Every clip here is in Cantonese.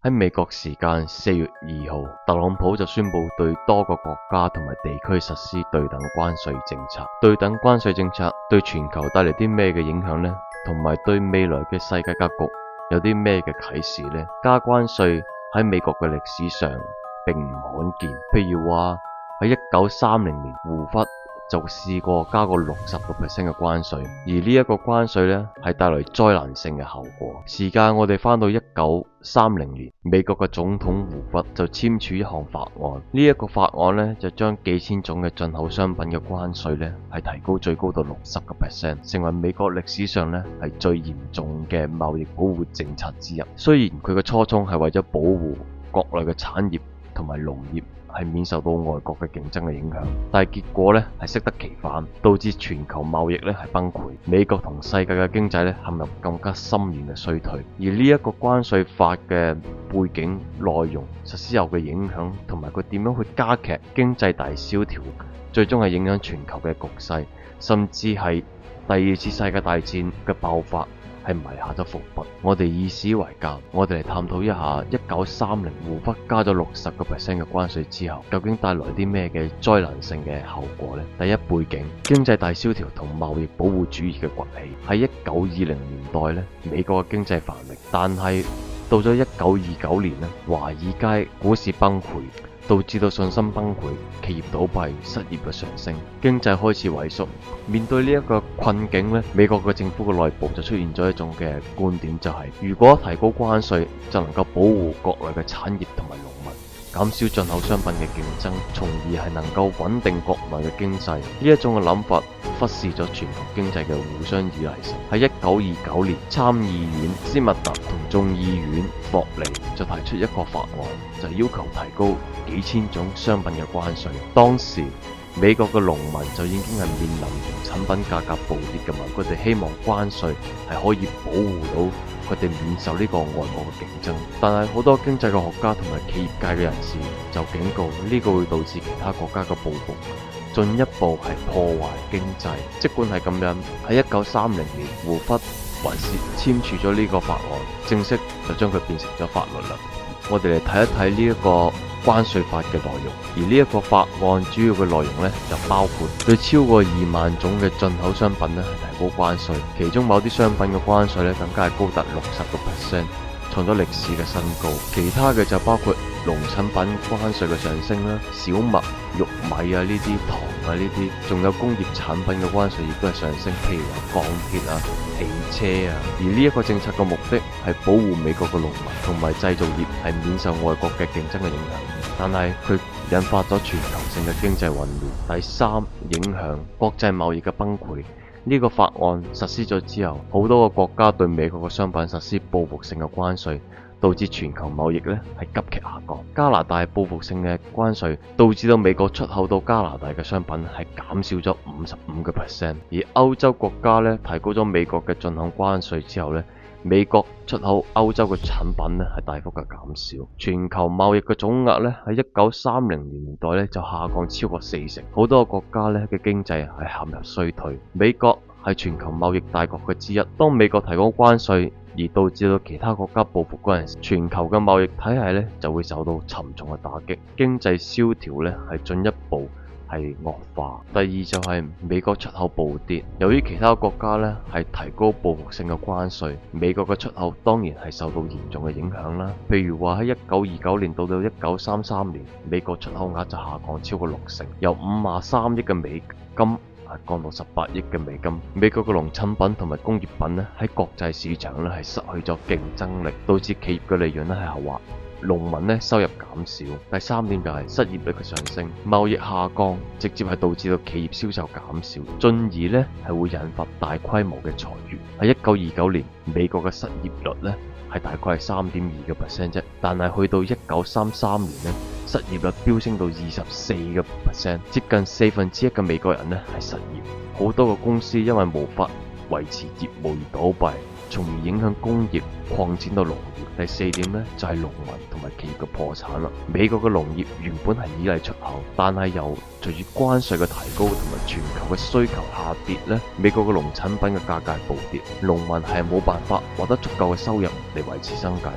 喺美國時間4月2號，特朗普就宣布對多個國家同埋地區實施對等關稅政策。對等關稅政策對全球帶嚟啲咩嘅影響呢？同埋對未來嘅世界格局有啲咩嘅啟示呢？加關稅喺美國嘅歷史上並唔罕見，譬如話喺1930年，胡佛就試過加過60% 嘅關稅，而呢一個關稅呢係帶來災難性嘅後果。時間我哋翻到1930年，美國嘅總統胡佛就簽署一項法案，呢一個法案呢就將幾千種嘅進口商品嘅關稅呢係提高最高到60%，成為美國歷史上呢係最嚴重嘅貿易保護政策之一。雖然佢嘅初衷係為咗保護國內嘅產業同埋農業係免受到外國嘅競爭嘅影響，但係結果呢係適得其反，導致全球貿易呢係崩潰，美國同世界嘅經濟呢陷入更加深遠嘅衰退。而呢一個關稅法嘅背景、內容、實施後嘅影響同埋佢點樣去加劇經濟大蕭條，最終係影響全球嘅局勢，甚至係第二次世界大戰嘅爆發係埋下咗伏筆。我哋以史為鑑，我哋嚟探討一下1930胡佛加咗60% 嘅關稅之後，究竟帶來啲咩嘅災難性嘅後果呢？第一，背景，經濟大蕭條同貿易保護主義嘅崛起。喺1920年代呢，美國嘅經濟繁榮，但係到咗1929年呢，華爾街股市崩潰，導致到信心崩潰，企業倒閉，失業嘅上升，經濟開始萎縮。面對呢一個困境呢，美國嘅政府嘅內部就出現咗一種嘅觀點，就係如果提高關稅就能夠保護國內嘅產業同埋農民，減少進口商品嘅競爭，從而係能夠穩定國內嘅經濟。呢一種嘅諗法忽視咗全球經濟嘅互相依賴性。喺1929年，參議院斯密特同眾議院霍利就提出一個法案，就要求提高幾千種商品嘅關稅。當時美國嘅農民就已經係面臨產品價格暴跌嘅嘛，佢哋希望關稅係可以保護到佢哋免受呢個外國嘅競爭。但係好多經濟嘅學家同埋企業界嘅人士就警告，呢個會導致其他國家嘅報復，進一步係破壞經濟。儘管係咁樣，喺1930年，胡佛還是簽署咗呢個法案，正式就將佢變成咗法律啦。我哋嚟睇一睇呢一個關稅法嘅內容，而呢一個法案主要嘅內容呢，就包括對超過2萬種嘅進口商品呢係提高關稅，其中某啲商品嘅關稅呢更加係高達60%，創咗歷史嘅新高。其他嘅就包括農產品關稅嘅上升啦，小麥、玉米啊呢啲，糖啊呢啲，仲有工業產品嘅關稅亦都係上升，譬如話鋼鐵啊、汽車啊。而呢一個政策嘅目的係保護美國嘅農民同埋製造業係免受外國嘅競爭嘅影響，但係佢引發咗全球性嘅經濟混亂。第三，影響國際貿易嘅崩潰。呢個法案實施咗之後，好多個國家對美國嘅商品實施報復性嘅關稅，導致全球貿易呢係急劇下降。加拿大報復性嘅關稅導致到美國出口到加拿大嘅商品係減少咗55%，而歐洲國家呢提高咗美國嘅進口關稅之後呢，美國出口歐洲嘅產品呢係大幅嘅減少。全球貿易嘅總額呢喺1930年代呢就下降超過40%，好多個國家呢嘅經濟係陷入衰退。美國係全球貿易大國嘅之一，當美國提高關稅而導致到其他國家報復嗰陣時，全球嘅貿易體系呢就會受到沉重嘅打擊，經濟蕭條呢係進一步係惡化。第二就係美國出口暴跌，由於其他國家呢係提高報復性嘅關稅，美國嘅出口當然係受到嚴重嘅影響啦。譬如話喺1929年到1933年，美國出口額就下降超過60%，由53億嘅美金降到18億嘅美金。美國嘅農產品同埋工業品呢喺國際市場呢係失去咗競爭力，導致企業嘅利潤呢係下滑，農民呢收入減少。第三點就係失業率嘅上升，貿易下降直接係導致到企業銷售減少，進而呢係會引發大規模嘅裁員。喺1929年，美國嘅失業率呢係大概係3.2% 啫，但係去到1933年呢，失業率飆升到24%，接近1/4嘅美國人呢係失業，好多個公司因為無法維持業務而倒閉，從而影響工業擴展到農業。第四點呢，就係農民同埋企業嘅破產啦。美國嘅農業原本係依賴出口，但係由隨住關稅嘅提高同埋全球嘅需求下跌呢，美國嘅農產品嘅價格暴跌，農民係冇辦法獲得足夠嘅收入嚟維持生計。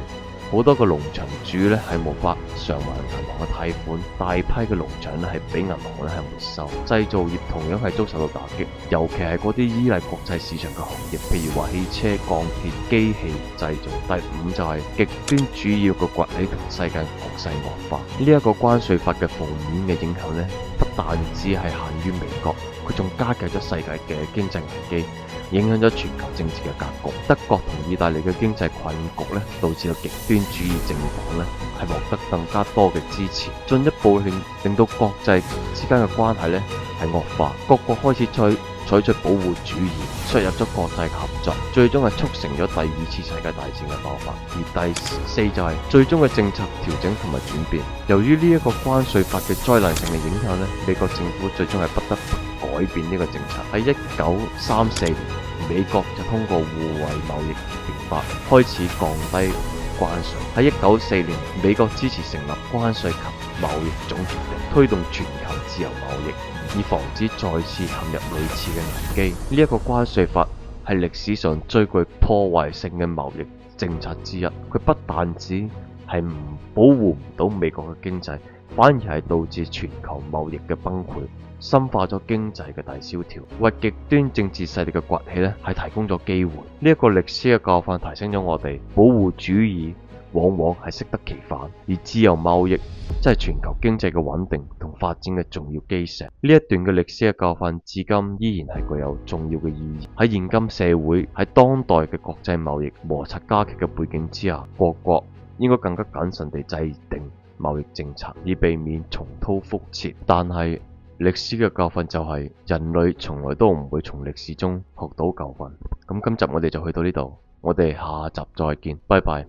好多個農場主咧係無法償還銀行嘅貸款，大批嘅農場咧係俾銀行咧係沒收。製造業同樣係遭受到打擊，尤其係嗰啲依賴國際市場嘅行業，譬如話汽車、鋼鐵、機器製造。第五就係極端主義嘅崛起同世界局勢惡化。呢一個關稅法嘅負面嘅影響咧，不但只係限於美國，佢仲加劇咗世界嘅經濟危機，影響咗全球政治嘅格局。德國同意大利嘅經濟困局咧，導致到極端主義政黨咧係獲得更加多嘅支持，進一步令到國際之間嘅關係咧係惡化。各國開始採取保護主義，削弱咗國際合作，最終係促成咗第二次世界大戰嘅爆發。而第四就係最終嘅政策調整同埋轉變。由於呢一個關稅法嘅災難性嘅影響咧，美國政府最終係不得不改變呢個政策。喺1934年，美國就通過互惠貿易協定法，開始降低關稅。喺1994年，美國支持成立關稅及貿易總協定，推動全球自由貿易，以防止再次陷入類似嘅危機。呢一個關稅法係歷史上最具破壞性嘅貿易政策之一。佢不但止係唔保護唔到美國嘅經濟，反而係導致全球貿易嘅崩潰，深化咗經濟嘅大蕭條，為極端政治勢力嘅崛起咧係提供咗機會。呢一個歷史嘅教訓提醒咗我哋，保護主義往往係適得其反，而自由貿易即係全球經濟嘅穩定同發展嘅重要基石。呢一段嘅歷史嘅教訓至今依然係具有重要嘅意義。喺現今社會，喺當代嘅國際貿易摩擦加劇嘅背景之下，各國應該更加謹慎地制定貿易政策，以避免重蹈覆轍。但係歷史嘅教訓就係人類從來都唔會從歷史中學到教訓。咁今集我哋就去到呢度，我哋下集再見，拜拜。